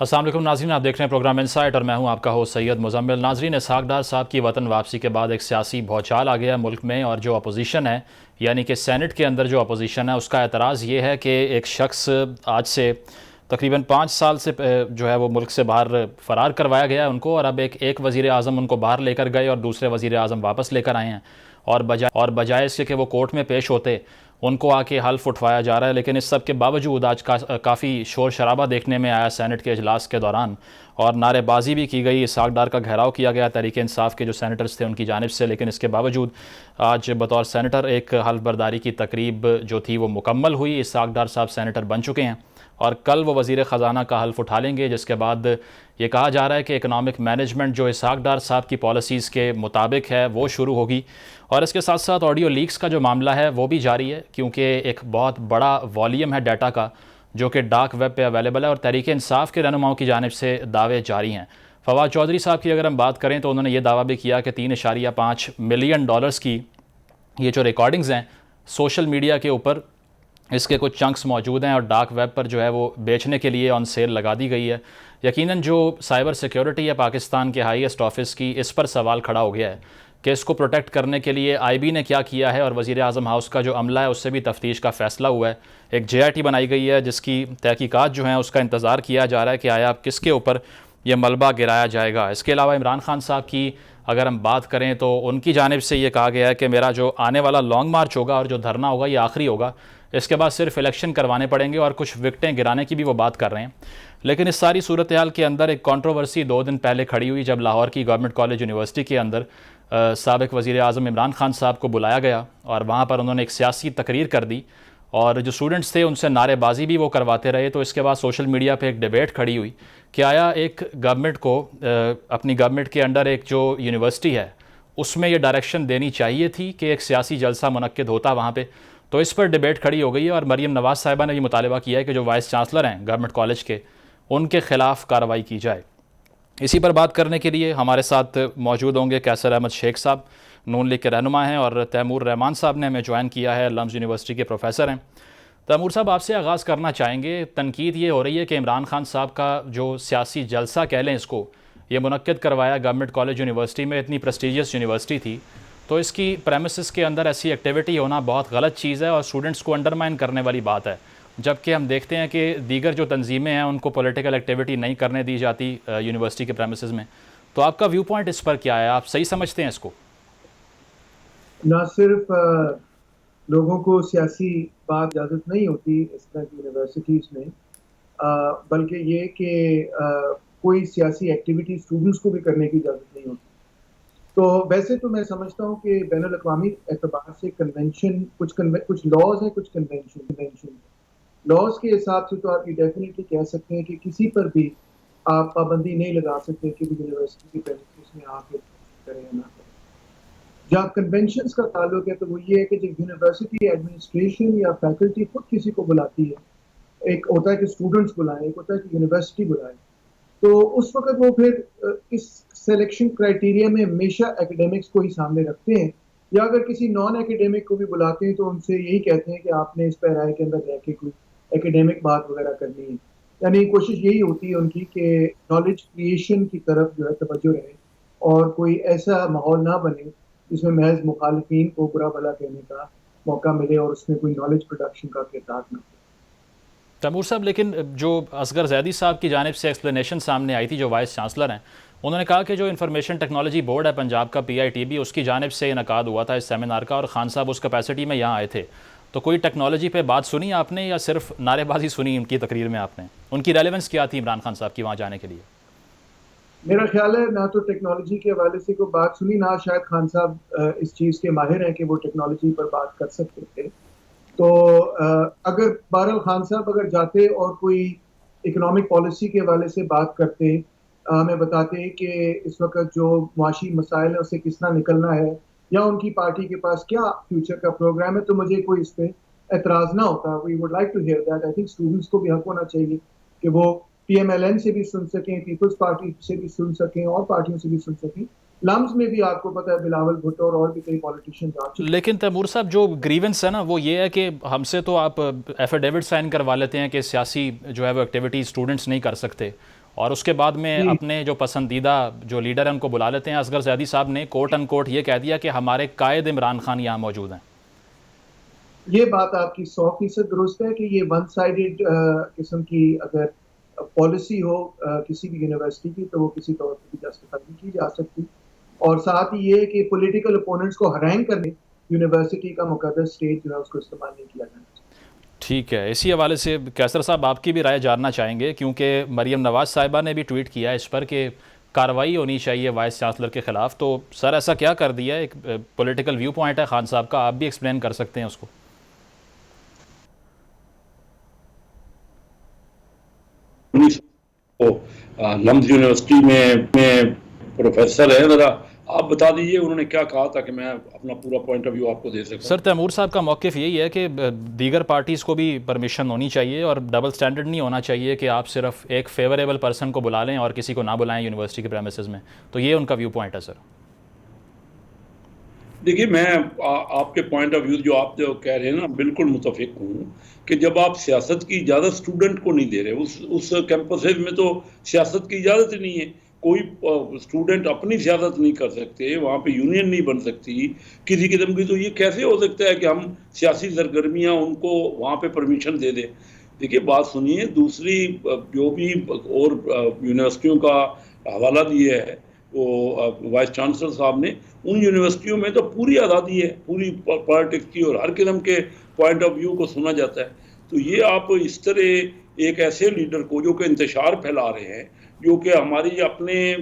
السلام علیکم ناظرین، آپ دیکھ رہے ہیں پروگرام انسائٹ اور میں ہوں آپ کا ہوسٹ سید مزمل۔ ناظرین، اسحاق ڈار صاحب کی وطن واپسی کے بعد ایک سیاسی بھوچال آ گیا ملک میں، اور جو اپوزیشن ہے یعنی کہ سینٹ کے اندر جو اپوزیشن ہے اس کا اعتراض یہ ہے کہ ایک شخص آج سے تقریباً 5 سال سے جو ہے وہ ملک سے باہر فرار کروایا گیا ہے ان کو، اور اب ایک وزیر اعظم ان کو باہر لے کر گئے اور دوسرے وزیر اعظم واپس لے کر آئے ہیں، اور بجائے اس کے کہ وہ کورٹ میں پیش ہوتے ان کو آ کے حلف اٹھوایا جا رہا ہے۔ لیکن اس سب کے باوجود آج کافی شور شرابہ دیکھنے میں آیا سینٹ کے اجلاس کے دوران، اور نعرے بازی بھی کی گئی، اسحاق ڈار کا گھیراؤ کیا گیا تحریک انصاف کے جو سینیٹرز تھے ان کی جانب سے۔ لیکن اس کے باوجود آج بطور سینیٹر ایک حلف برداری کی تقریب جو تھی وہ مکمل ہوئی۔ اسحاق ڈار صاحب سینیٹر بن چکے ہیں اور کل وہ وزیر خزانہ کا حلف اٹھا لیں گے، جس کے بعد یہ کہا جا رہا ہے کہ اکنامک مینجمنٹ جو اسحاق ڈار صاحب کی پالیسیز کے مطابق ہے وہ شروع ہوگی۔ اور اس کے ساتھ ساتھ آڈیو لیکس کا جو معاملہ ہے وہ بھی جاری ہے، کیونکہ ایک بہت بڑا والیوم ہے ڈیٹا کا جو کہ ڈارک ویب پہ اویلیبل ہے، اور تحریک انصاف کے رہنماؤں کی جانب سے دعوے جاری ہیں۔ فواد چودھری صاحب کی اگر ہم بات کریں تو انہوں نے یہ دعویٰ بھی کیا کہ $3.5 ملین کی یہ جو ریکارڈنگز ہیں سوشل میڈیا کے اوپر اس کے کچھ چنکس موجود ہیں، اور ڈارک ویب پر جو ہے وہ بیچنے کے لیے آن سیل لگا دی گئی ہے۔ یقیناً جو سائبر سیکیورٹی ہے پاکستان کے ہائیسٹ آفس کی، اس پر سوال کھڑا ہو گیا ہے کہ اس کو پروٹیکٹ کرنے کے لیے آئی بی نے کیا کیا ہے، اور وزیر اعظم ہاؤس کا جو عملہ ہے اس سے بھی تفتیش کا فیصلہ ہوا ہے۔ ایک JIT بنائی گئی ہے جس کی تحقیقات جو ہیں اس کا انتظار کیا جا رہا ہے کہ آیا کس کے اوپر یہ ملبہ گرایا جائے گا۔ اس کے علاوہ عمران خان صاحب کی اگر ہم بات کریں تو ان کی جانب سے یہ کہا گیا ہے کہ میرا جو آنے والا لانگ مارچ ہوگا اور جو دھرنا ہوگا یہ آخری ہوگا، اس کے بعد صرف الیکشن کروانے پڑیں گے، اور کچھ وکٹیں گرانے کی بھی وہ بات کر رہے ہیں۔ لیکن اس ساری صورتحال کے اندر ایک کنٹروورسی 2 دن پہلے کھڑی ہوئی جب لاہور کی گورنمنٹ کالج یونیورسٹی کے اندر سابق وزیر اعظم عمران خان صاحب کو بلایا گیا، اور وہاں پر انہوں نے ایک سیاسی تقریر کر دی، اور جو اسٹوڈنٹس تھے ان سے نعرے بازی بھی وہ کرواتے رہے۔ تو اس کے بعد سوشل میڈیا پہ ایک ڈیبیٹ کھڑی ہوئی کہ آیا ایک گورنمنٹ کو اپنی گورنمنٹ کے انڈر ایک جو یونیورسٹی ہے اس میں یہ ڈائریکشن دینی چاہیے تھی کہ ایک سیاسی جلسہ منعقد ہوتا وہاں پہ۔ تو اس پر ڈیبیٹ کھڑی ہو گئی ہے، اور مریم نواز صاحبہ نے بھی مطالبہ کیا ہے کہ جو وائس چانسلر ہیں گورنمنٹ کالج کے ان کے خلاف کارروائی کی جائے۔ اسی پر بات کرنے کے لیے ہمارے ساتھ موجود ہوں گے کیسر احمد شیخ صاحب، نون لیگ کے رہنما ہیں، اور تیمور رحمان صاحب نے ہمیں جوائن کیا ہے، لمز یونیورسٹی کے پروفیسر ہیں۔ تیمور صاحب، آپ سے آغاز کرنا چاہیں گے۔ تنقید یہ ہو رہی ہے کہ عمران خان صاحب کا جو سیاسی جلسہ کہہ لیں اس کو، یہ منعقد کروایا گورنمنٹ کالج یونیورسٹی میں، اتنی پریسٹیجیس یونیورسٹی تھی، تو اس کی پریمیسز کے اندر ایسی ایکٹیویٹی ہونا بہت غلط چیز ہے اور اسٹوڈنٹس کو انڈرمائن کرنے والی بات ہے، جبکہ ہم دیکھتے ہیں کہ دیگر جو تنظیمیں ہیں ان کو پولیٹیکل ایکٹیویٹی نہیں کرنے دی جاتی یونیورسٹی کے پریمیسز میں۔ تو آپ کا ویو پوائنٹ اس پر کیا ہے؟ آپ صحیح سمجھتے ہیں اس کو؟ نہ صرف لوگوں کو سیاسی بات اجازت نہیں ہوتی اس طرح کی یونیورسٹیز میں، بلکہ یہ کہ کوئی سیاسی ایکٹیویٹی اسٹوڈنٹس کو بھی کرنے کی اجازت نہیں ہوتی۔ تو ویسے تو میں سمجھتا ہوں کہ بین الاقوامی اعتبار سے کنونشن کچھ لاز ہیں، کچھ کنونشن لاز کے حساب سے تو آپ یہ ڈیفینیٹلی کہہ سکتے ہیں کہ کسی پر بھی آپ پابندی نہیں لگا سکتے کہ وہ یونیورسٹی کے پریمیسز میں آ کے کریں یا نہ کریں۔ جہاں کنونشنز کا تعلق ہے تو وہ یہ ہے کہ جب یونیورسٹی ایڈمنسٹریشن یا فیکلٹی خود کسی کو بلاتی ہے، ایک ہوتا ہے کہ اسٹوڈنٹس بلائیں، ایک ہوتا ہے کہ یونیورسٹی بلائیں، تو اس وقت وہ پھر اس سلیکشن کرائٹیریا میں ہمیشہ ایکیڈیمکس کو ہی سامنے رکھتے ہیں، یا اگر کسی نان ایکیڈیمک کو بھی بلاتے ہیں تو ان سے یہی کہتے ہیں کہ آپ نے اس پیرائے کے اندر رہ کے کوئی ایکیڈیمک بات وغیرہ کرنی ہے۔ یعنی کوشش یہی ہوتی ہے ان کی کہ نالج کریشن کی طرف جو ہے توجہ رہے، اور کوئی ایسا ماحول نہ بنے جس میں محض مخالفین کو برا بھلا کہنے کا موقع ملے اور اس میں کوئی نالج پروڈکشن کا کردار نہ ہو۔ تیمور صاحب، لیکن جو اصغر زیدی صاحب کی جانب سے ایکسپلینیشن سامنے آئی تھی، جو وائس چانسلر ہیں، انہوں نے کہا کہ جو انفارمیشن ٹیکنالوجی بورڈ ہے پنجاب کا PITB، اس کی جانب سے انعقاد ہوا تھا اس سیمینار کا، اور خان صاحب اس کیپیسٹی میں یہاں آئے تھے۔ تو کوئی ٹیکنالوجی پہ بات سنی آپ نے یا صرف نعرے بازی سنی ان کی تقریر میں آپ نے؟ ان کی ریلیونس کیا تھی عمران خان صاحب کی وہاں جانے کے لیے؟ میرا خیال ہے نہ تو ٹیکنالوجی کے حوالے سے کوئی بات سنی، نہ شاید خان صاحب اس چیز کے ماہر ہیں کہ وہ ٹیکنالوجی پر بات کر سکتے تھے۔ تو اگر بہرحال خان صاحب اگر جاتے اور کوئی اکنامک پالیسی کے حوالے سے بات کرتے، ہمیں بتاتے کہ اس وقت جو معاشی مسائل ہیں اسے کس طرح نکلنا ہے، یا ان کی پارٹی کے پاس کیا فیوچر کا پروگرام ہے، تو مجھے کوئی اس پہ اعتراض نہ ہوتا۔ We would like to hear that. I think students کو بھی حق ہونا چاہیے کہ وہ PMLN سے بھی سن سکیں، پیپلز پارٹی سے بھی سن سکیں، اور پارٹیوں سے بھی سن سکیں۔ لمز میں بھی آپ کو پتہ ہے بلاول بھٹو اور بھی کئی پولیٹیشینز آ چکے ہیں۔ لیکن تیمور صاحب، جو گریونس ہے نا وہ یہ ہے کہ ہم سے تو آپ ایفیڈیوٹ سائن کروا لیتے ہیں کہ سیاسی جو ہے وہ ایکٹیویٹی اسٹوڈنٹس نہیں کر سکتے، اور اس کے بعد میں جی اپنے جو پسندیدہ جو لیڈر ہیں ان کو بلا لیتے ہیں. اصغر زیدی صاحب نے کوٹ ان کوٹ یہ کہہ دیا کہ ہمارے قائد عمران خان یہاں موجود ہیں. یہ بات آپ کی 100% درست ہے کہ یہ ون سائیڈڈ قسم کی اگر پالیسی ہو کسی بھی یونیورسٹی کی تو وہ کسی طور پر بھی جسٹیفائی نہیں کی جا سکتی. اور ساتھ ہی یہ کہ پولیٹیکل اپوننٹس کو ہرینگ کرنے یونیورسٹی کا مقدس اسٹیج جو ہے اس کو استعمال نہیں کیا جانا چاہیے. ٹھیک ہے. اسی حوالے سے کیسر صاحب آپ کی بھی رائے جاننا چاہیں گے کیونکہ مریم نواز صاحبہ نے بھی ٹویٹ کیا اس پر کہ کارروائی ہونی چاہیے وائس چانسلر کے خلاف. تو سر ایسا کیا کر دیا ہے؟ ایک پولیٹیکل ویو پوائنٹ ہے خان صاحب کا, آپ بھی ایکسپلین کر سکتے ہیں اس کو. لمز یونیورسٹی میں پروفیسر ہے, ذرا آپ بتا دیجئے انہوں نے کیا کہا تاکہ میں اپنا پورا پوائنٹ آف ویو آپ کو دے سکوں. سر تیمور صاحب کا موقف یہی ہے کہ دیگر پارٹیز کو بھی پرمیشن ہونی چاہیے اور ڈبل سٹینڈرڈ نہیں ہونا چاہیے کہ آپ صرف ایک فیوریبل پرسن کو بلا لیں اور کسی کو نہ بلائیں یونیورسٹی کے پریمیسز میں. تو یہ ان کا ویو پوائنٹ ہے سر. دیکھیے میں آپ کے پوائنٹ آف ویو جو آپ جو کہہ رہے ہیں نا بالکل متفق ہوں کہ جب آپ سیاست کی اجازت اسٹوڈنٹ کو نہیں دے رہے, اس کیمپسز میں تو سیاست کی اجازت ہی نہیں ہے. کوئی اسٹوڈنٹ اپنی سیاست نہیں کر سکتے, وہاں پہ یونین نہیں بن سکتی کسی قسم کی. تو یہ کیسے ہو سکتا ہے کہ ہم سیاسی سرگرمیاں ان کو وہاں پہ پرمیشن دے دیں. دیکھیے بات سنیے, دوسری جو بھی اور یونیورسٹیوں کا حوالہ دیا ہے وہ وائس چانسلر صاحب نے, ان یونیورسٹیوں میں تو پوری آزادی ہے, پوری پالیٹکس کی, اور ہر قسم کے پوائنٹ آف ویو کو سنا جاتا ہے. تو یہ آپ اس طرح ایک ایسے لیڈر کو جو کہ انتشار پھیلا رہے ہیں, جو کہ ہماری اپنے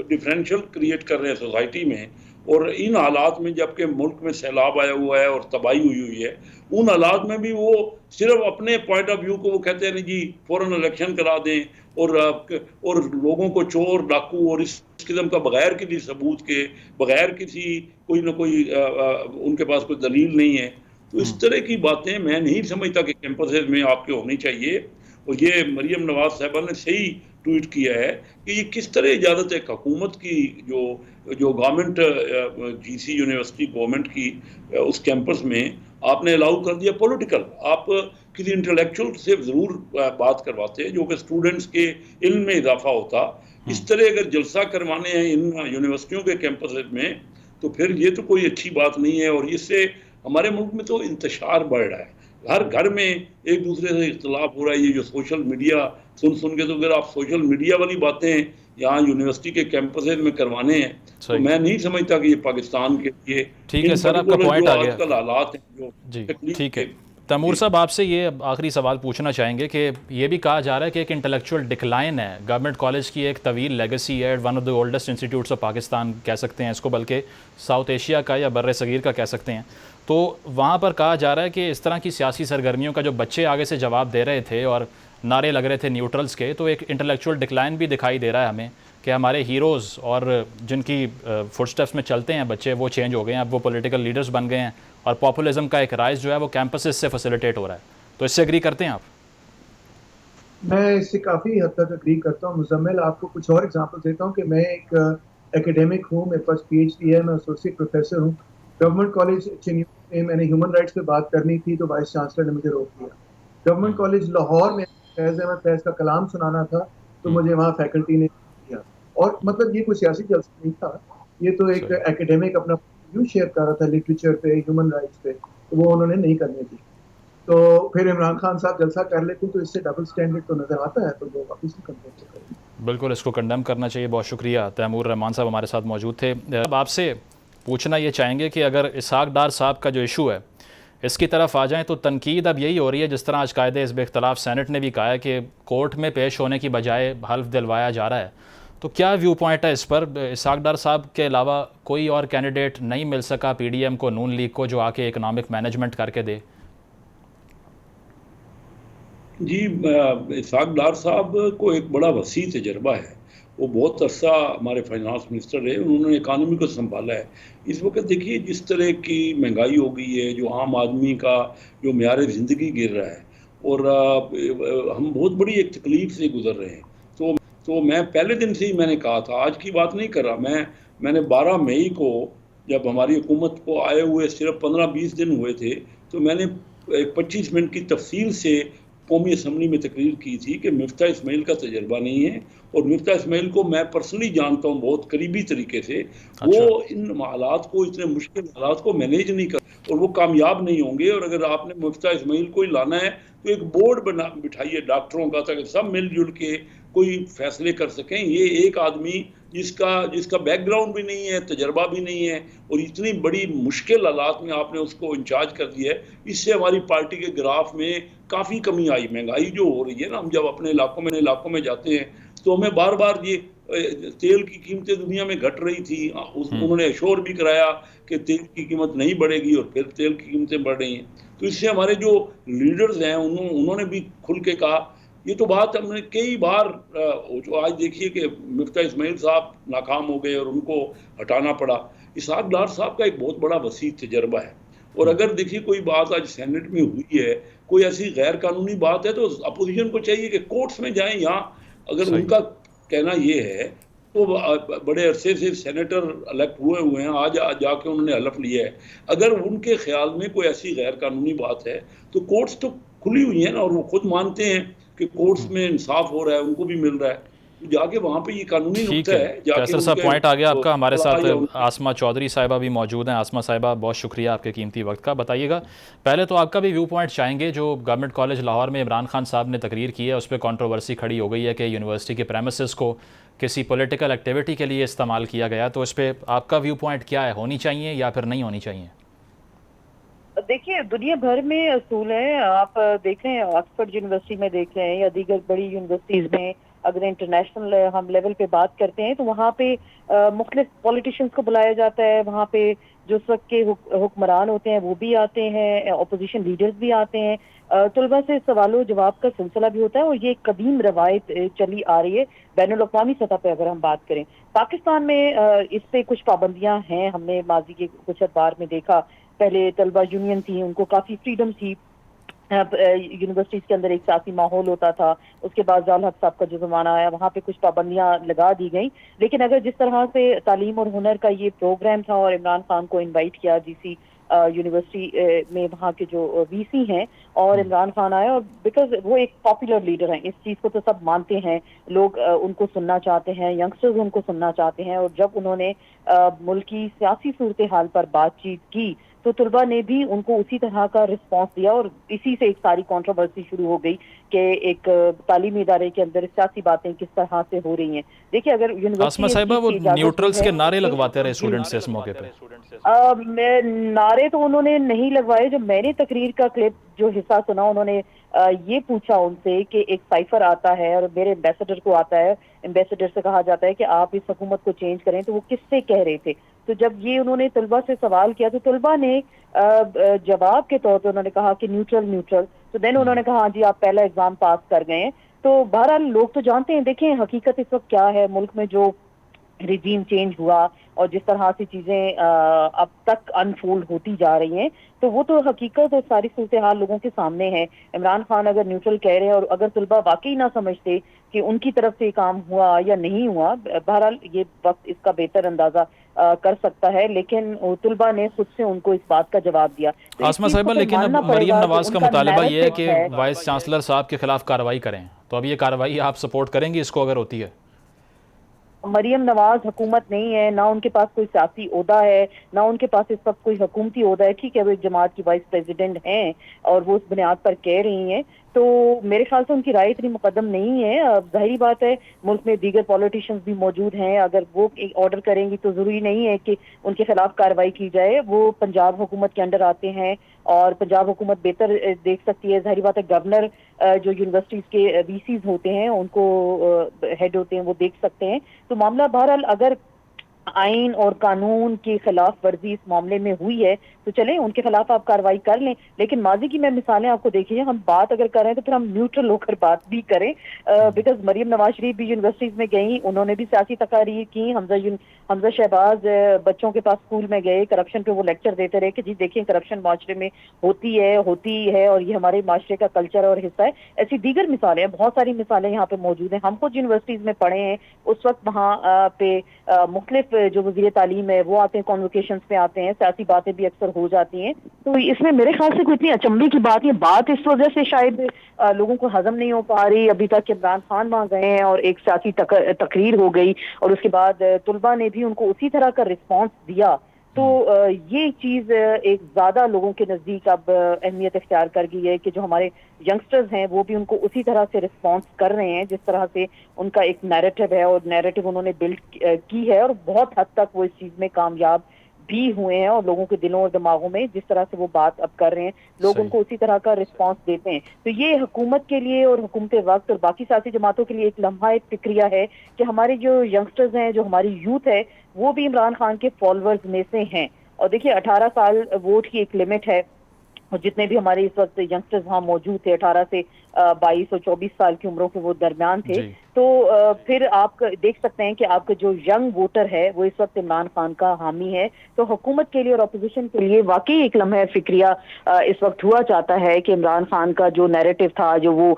ڈفرینشیل کریٹ کر رہے ہیں سوسائٹی میں, اور ان حالات میں جب کہ ملک میں سیلاب آیا ہوا ہے اور تباہی ہوئی ہے, ان حالات میں بھی وہ صرف اپنے پوائنٹ آف ویو کو وہ کہتے ہیں جی فوراً الیکشن کرا دیں اور لوگوں کو چور ڈاکو اور اس قسم کا بغیر کسی ثبوت کے, بغیر کسی کوئی نہ کوئی ان کے پاس کوئی دلیل نہیں ہے. تو اس طرح کی باتیں میں نہیں سمجھتا کہ کیمپسز میں آپ کے ہونی چاہیے. اور یہ مریم نواز صاحبہ نے صحیح ٹویٹ کیا ہے کہ یہ کس طرح اجازت ہے حکومت کی جو گورنمنٹ جی سی یونیورسٹی گورنمنٹ کی اس کیمپس میں آپ نے الاؤ کر دیا پولیٹیکل. آپ کسی انٹلیکچوئل سے ضرور بات کرواتے جو کہ اسٹوڈنٹس کے علم میں اضافہ ہوتا. اس طرح اگر جلسہ کروانے ہیں ان یونیورسٹیوں کے کیمپسز میں تو پھر یہ تو کوئی اچھی بات نہیں ہے. اور اس سے ہمارے ملک میں تو انتشار بڑھ رہا ہے, ہر گھر میں ایک دوسرے سے اختلاف ہو رہا ہے. یہ جو سوشل میڈیا سن کے, تو اگر آپ سوشل میڈیا والی باتیں یہاں یونیورسٹی کے کیمپسز میں کروانے ہیں تو میں نہیں سمجھتا کہ یہ پاکستان کے لیے ٹھیک ہے سر, آپ کا پوائنٹ آ آج گیا. کل حالات ہیں جو جی تکلیف ٹھیک ہے. کے. تیمور صاحب آپ سے یہ آخری سوال پوچھنا چاہیں گے کہ یہ بھی کہا جا رہا ہے کہ ایک انٹلیکچوئل ڈکلائن ہے گورنمنٹ کالج کی, ایک طویل لیگیسی ہے, one of the oldest institutes of Pakistan کہہ سکتے ہیں اس کو, بلکہ ساؤتھ ایشیا کا یا بر صغیر کا کہہ سکتے ہیں. تو وہاں پر کہا جا رہا ہے کہ اس طرح کی سیاسی سرگرمیوں کا جو بچے آگے سے جواب دے رہے تھے اور نعرے لگ رہے تھے نیوٹرلز کے, تو ایک انٹلیکچوئل ڈکلائن بھی دکھائی دے رہا ہے ہمیں کہ ہمارے ہیروز اور جن کی فٹ سٹیپس میں چلتے ہیں بچے وہ چینج ہو گئے ہیں, اب وہ پولیٹیکل لیڈرز بن گئے ہیں, اور پاپولزم کا ایک رائز جو ہے وہ کیمپسز سے فیسیلیٹیٹ ہو رہا ہے. تو اس سے اگری کرتے ہیں آپ؟ میں اس سے کافی حد تک اگری کرتا ہوں. مزمل آپ کو کچھ اور ایگزامپل دیتا ہوں کہ میں ایک اکیڈیمک ہوں, میرے پاس پی ایچ ڈی ہے, میں ایسوسیٹ پروفیسر ہوں. گورنمنٹ کالج میں میں نے ہیومن رائٹس پہ بات کرنی تھی تو وائس چانسلر نے مجھے روک دیا. گورنمنٹ کالج لاہور میں فیض احمد فیض کا کلام سنانا تھا تو مجھے وہاں فیکلٹی نے دیا. اور مطلب یہ کوئی سیاسی جلسہ نہیں تھا, یہ تو ایک اکیڈیمک اپنا ویو شیئر کر رہا تھا لٹریچر پہ, ہیومن رائٹس پہ, تو وہ انہوں نے نہیں کرنے دی. تو پھر عمران خان صاحب جلسہ کر لیتے تو اس سے ڈبل سٹینڈرڈ تو نظر آتا ہے, تو لوگ واپس نہیں کنڈیم کریں. بالکل اس کو کنڈیم کرنا چاہیے. بہت شکریہ. تیمور رحمان صاحب ہمارے ساتھ موجود تھے. اب آپ سے پوچھنا یہ چاہیں گے کہ اگر اسحاق ڈار صاحب کا جو ایشو ہے اس کی طرف آ جائیں تو تنقید اب یہی ہو رہی ہے, جس طرح آج قائد حزب اختلاف سینٹ نے بھی کہا ہے کہ کورٹ میں پیش ہونے کی بجائے حلف دلوایا جا رہا ہے. تو کیا ویو پوائنٹ ہے اس پر؟ اسحاق ڈار صاحب کے علاوہ کوئی اور کینڈیڈیٹ نہیں مل سکا پی ڈی ایم کو, نون لیگ کو, جو آ کے اکنامک مینجمنٹ کر کے دے؟ جی اسحاق ڈار صاحب کو ایک بڑا وسیع تجربہ ہے. وہ بہت عرصہ ہمارے فائنانس منسٹر رہے, انہوں نے اکانومی کو سنبھالا ہے. اس وقت دیکھیے جس طرح کی مہنگائی ہو گئی ہے, جو عام آدمی کا جو معیار زندگی گر رہا ہے, اور ہم بہت بڑی ایک تکلیف سے گزر رہے ہیں. تو میں پہلے دن سے ہی میں نے کہا تھا, آج کی بات نہیں کر رہا میں نے 12 مئی کو جب ہماری حکومت کو آئے ہوئے صرف 15-20 دن ہوئے تھے, تو میں نے 25 منٹ کی تفصیل سے قومی اسمبلی میں تقریر کی تھی کہ مفتاح اسماعیل کا تجربہ نہیں ہے، اور مفتاح اسماعیل کو میں پرسنلی جانتا ہوں بہت قریبی طریقے سے، وہ ان حالات کو، اتنے مشکل حالات کو مینیج نہیں کر، اور وہ کامیاب نہیں ہوں گے۔ اور اگر آپ نے مفتاح اسماعیل کو ہی لانا ہے تو ایک بورڈ بٹھائیے ڈاکٹروں کا، تاکہ سب مل جل کے کوئی فیصلے کر سکیں۔ یہ ایک آدمی جس کا بیک گراؤنڈ بھی نہیں ہے، تجربہ بھی نہیں ہے، اور اتنی بڑی مشکل حالات میں آپ نے اس کو انچارج کر دیا ہے، اس سے ہماری پارٹی کے گراف میں کافی کمی آئی۔ مہنگائی جو ہو رہی ہے نا، ہم جب اپنے علاقوں میں جاتے ہیں تو ہمیں بار بار یہ تیل کی قیمتیں دنیا میں گھٹ رہی تھی، انہوں نے اشور بھی کرایا کہ تیل کی قیمت نہیں بڑھے گی، اور پھر تیل کی قیمتیں بڑھ رہی ہیں۔ تو اس سے ہمارے جو لیڈرز ہیں انہوں نے بھی کھل کے کہا۔ یہ تو بات ہم نے کئی بار، جو آج دیکھیے کہ مفتاح اسماعیل صاحب ناکام ہو گئے اور ان کو ہٹانا پڑا۔ اسحاق ڈار صاحب کا ایک بہت بڑا وسیع تجربہ ہے، اور اگر دیکھیے کوئی بات آج سینٹ میں ہوئی ہے، کوئی ایسی غیر قانونی بات ہے، تو اپوزیشن کو چاہیے کہ کورٹس میں جائیں۔ یہاں اگر ان کا کہنا یہ ہے تو بڑے عرصے سے سینیٹر الیکٹ ہوئے ہیں، آج جا کے انہوں نے حلف لیا ہے، اگر ان کے خیال میں کوئی ایسی غیر قانونی بات ہے تو کورٹس تو کھلی ہوئی ہیں نا، اور وہ خود مانتے ہیں کہ کورٹس میں انصاف ہو رہا ہے، ان کو بھی مل رہا ہے، جا کے وہاں پہ یہ قانونی ٹھیک نقطہ ہے ہے، جا کے قیصر ان صاحب کے پوائنٹ آ گیا آپ کا۔ ہمارے ساتھ یا آسمہ چودھری صاحبہ بھی موجود ہیں۔ آسمہ صاحبہ بہت شکریہ آپ کے قیمتی وقت کا۔ بتائیے گا، پہلے تو آپ کا بھی ویو پوائنٹ چاہیں گے، جو گورنمنٹ کالج لاہور میں عمران خان صاحب نے تقریر کی ہے، اس پہ کنٹروورسی کھڑی ہو گئی ہے کہ یونیورسٹی کے پریمیسز کو کسی پولیٹیکل ایکٹیویٹی کے لیے استعمال کیا گیا، تو اس پہ آپ کا ویو پوائنٹ کیا ہے؟ ہونی چاہیے یا پھر نہیں ہونی چاہیے؟ دیکھیے، دنیا بھر میں اصول ہے، آپ دیکھ رہے ہیں آکسفورڈ یونیورسٹی میں دیکھ رہے ہیں یا دیگر بڑی یونیورسٹیز میں، اگر انٹرنیشنل ہم لیول پہ بات کرتے ہیں تو وہاں پہ مختلف پولیٹیشنز کو بلایا جاتا ہے، وہاں پہ جو اس وقت کے حکمران ہوتے ہیں وہ بھی آتے ہیں، اپوزیشن لیڈرز بھی آتے ہیں، طلباء سے سوال و جواب کا سلسلہ بھی ہوتا ہے، اور یہ ایک قدیم روایت چلی آ رہی ہے بین الاقوامی سطح پہ اگر ہم بات کریں۔ پاکستان میں اس پہ کچھ پابندیاں ہیں، ہم نے ماضی کے کچھ ادوار میں دیکھا، پہلے طلبہ یونین تھی، ان کو کافی فریڈم تھی، یونیورسٹیز کے اندر ایک سیاسی ماحول ہوتا تھا، اس کے بعد ضیاء الحق صاحب کا جو زمانہ آیا وہاں پہ کچھ پابندیاں لگا دی گئیں، لیکن اگر جس طرح سے تعلیم اور ہنر کا یہ پروگرام تھا اور عمران خان کو انوائٹ کیا جی سی یونیورسٹی میں، وہاں کے جو وی سی ہیں، اور عمران خان آئے، اور بیکاز وہ ایک پاپولر لیڈر ہیں، اس چیز کو تو سب مانتے ہیں، لوگ ان کو سننا چاہتے ہیں، ینگسٹرز ان کو سننا چاہتے ہیں، اور جب انہوں نے ملک کی سیاسی صورتحال پر بات چیت کی تو طلباء نے بھی ان کو اسی طرح کا رسپانس دیا، اور اسی سے ایک ساری کنٹروورسی شروع ہو گئی کہ ایک تعلیمی ادارے کے اندر سیاسی باتیں کس طرح سے ہو رہی ہیں۔ دیکھیے، اگر یونیورسٹی آسمہ صاحبہ وہ نیوٹرلز کے نعرے لگواتے رہے اسٹوڈنٹ سے اس موقع پہ؟ نعرے تو انہوں نے نہیں لگوائے، جو میں نے تقریر کا کلپ جو حصہ سنا، انہوں نے یہ پوچھا ان سے کہ ایک سائفر آتا ہے اور میرے ایمبیسڈر کو آتا ہے، ایمبیسڈر سے کہا جاتا ہے کہ آپ اس حکومت کو چینج کریں، تو وہ کس سے کہہ رہے تھے؟ تو جب یہ انہوں نے طلباء سے سوال کیا تو طلباء نے جواب کے طور پہ انہوں نے کہا کہ نیوٹرل، تو دین انہوں نے کہا ہاں جی آپ پہلا ایگزام پاس کر گئے ہیں۔ تو بہرحال لوگ تو جانتے ہیں، دیکھیں حقیقت اس وقت کیا ہے ملک میں، جو ریجیم چینج ہوا اور جس طرح سے چیزیں اب تک انفولڈ ہوتی جا رہی ہیں، تو وہ تو حقیقت اور ساری صورتحال لوگوں کے سامنے ہے۔ عمران خان اگر نیوٹرل کہہ رہے ہیں، اور اگر طلباء واقعی نہ سمجھتے کہ ان کی طرف سے کام ہوا یا نہیں ہوا، بہرحال یہ وقت اس کا بہتر اندازہ کر سکتا ہے، لیکن طلباء نے خود سے ان کو اس بات کا جواب دیا۔ آسمہ صاحبہ، لیکن اب مریم نواز کا مطالبہ یہ ہے کہ وائس چانسلر صاحب کے خلاف کارروائی کریں، تو اب یہ کارروائی آپ سپورٹ کریں گی اس کو اگر ہوتی ہے؟ مریم نواز حکومت نہیں ہے، نہ ان کے پاس کوئی سیاسی عہدہ ہے، نہ ان کے پاس اس وقت کوئی حکومتی عہدہ ہے۔ ٹھیک ہے، وہ ایک جماعت کی وائس پریزیڈنٹ ہیں اور وہ اس بنیاد پر کہہ رہی ہیں، تو میرے خیال سے ان کی رائے اتنی مقدم نہیں ہے۔ ظاہری بات ہے ملک میں دیگر پولیٹیشنز بھی موجود ہیں، اگر وہ آرڈر کریں گی تو ضروری نہیں ہے کہ ان کے خلاف کارروائی کی جائے۔ وہ پنجاب حکومت کے انڈر آتے ہیں اور پنجاب حکومت بہتر دیکھ سکتی ہے۔ ظاہری بات ہے گورنر جو یونیورسٹیز کے وی سیز ہوتے ہیں، ان کو ہیڈ ہوتے ہیں، وہ دیکھ سکتے ہیں۔ تو معاملہ بہرحال اگر آئین اور قانون کی خلاف ورزی اس معاملے میں ہوئی ہے تو چلیں ان کے خلاف آپ کارروائی کر لیں، لیکن ماضی کی میں مثالیں آپ کو دیکھیے، ہم بات اگر کر رہے ہیں تو پھر ہم نیوٹرل ہو کر بات بھی کریں، بیکاز مریم نواز شریف بھی یونیورسٹیز میں گئیں، انہوں نے بھی سیاسی تقاریر کی، حمزہ شہباز بچوں کے پاس اسکول میں گئے، کرپشن پہ وہ لیکچر دیتے رہے کہ جی دیکھیں کرپشن معاشرے میں ہوتی ہے اور یہ ہمارے معاشرے کا کلچر اور حصہ ہے۔ ایسی دیگر مثالیں، بہت ساری مثالیں یہاں پہ موجود ہیں، ہم خود یونیورسٹیز میں پڑھے ہیں، اس وقت وہاں پہ مختلف جو وزیر تعلیم ہے وہ آتے ہیں کانوکیشنز پہ آتے ہیں, سیاسی باتیں بھی اکثر ہو جاتی ہیں, تو اس میں میرے خیال سے کوئی اتنی اچنبے کی بات, یہ بات اس وجہ سے شاید لوگوں کو ہضم نہیں ہو پا رہی ابھی تک کہ عمران خان وہاں گئے ہیں اور ایک سیاسی تقریر ہو گئی اور اس کے بعد طلباء نے بھی ان کو اسی طرح کا رسپانس دیا, تو یہ چیز ایک زیادہ لوگوں کے نزدیک اب اہمیت اختیار کر گئی ہے کہ جو ہمارے ینگسٹرز ہیں وہ بھی ان کو اسی طرح سے رسپانس کر رہے ہیں جس طرح سے ان کا ایک نیریٹو ہے, اور نیریٹو انہوں نے بلڈ کی ہے, اور بہت حد تک وہ اس چیز میں کامیاب بھی ہوئے ہیں, اور لوگوں کے دلوں اور دماغوں میں جس طرح سے وہ بات اب کر رہے ہیں لوگ ان کو اسی طرح کا رسپانس دیتے ہیں. تو یہ حکومت کے لیے اور حکومت وقت اور باقی سیاسی جماعتوں کے لیے ایک لمحہ ایک فکریہ ہے کہ ہمارے جو ینگسٹرز ہیں, جو ہماری یوتھ ہے, وہ بھی عمران خان کے فالوورز میں سے ہیں. اور دیکھیے 18 سال ووٹ کی ایک لمٹ ہے, اور جتنے بھی ہمارے اس وقت ینگسٹرز وہاں موجود تھے 18 سے 22 اور 24 سال کی عمروں کے وہ درمیان تھے, تو پھر آپ دیکھ سکتے ہیں کہ آپ کا جو ینگ ووٹر ہے وہ اس وقت عمران خان کا حامی ہے. تو حکومت کے لیے اور اپوزیشن کے لیے واقعی ایک لمحہ فکریہ اس وقت ہوا چاہتا ہے کہ عمران خان کا جو نیریٹو تھا, جو وہ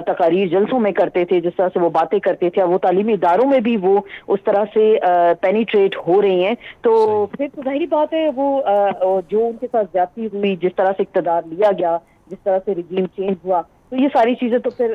تقاریر جلسوں میں کرتے تھے, جس طرح سے وہ باتیں کرتے تھے, وہ تعلیمی اداروں میں بھی وہ اس طرح سے پینیٹریٹ ہو رہی ہیں, تو پھر تو ظاہری بات ہے وہ جو ان کے ساتھ زیادتی ہوئی, جس طرح سے اقتدار لیا گیا, جس طرح سے رجیم چینج ہوا, تو یہ ساری چیزیں تو پھر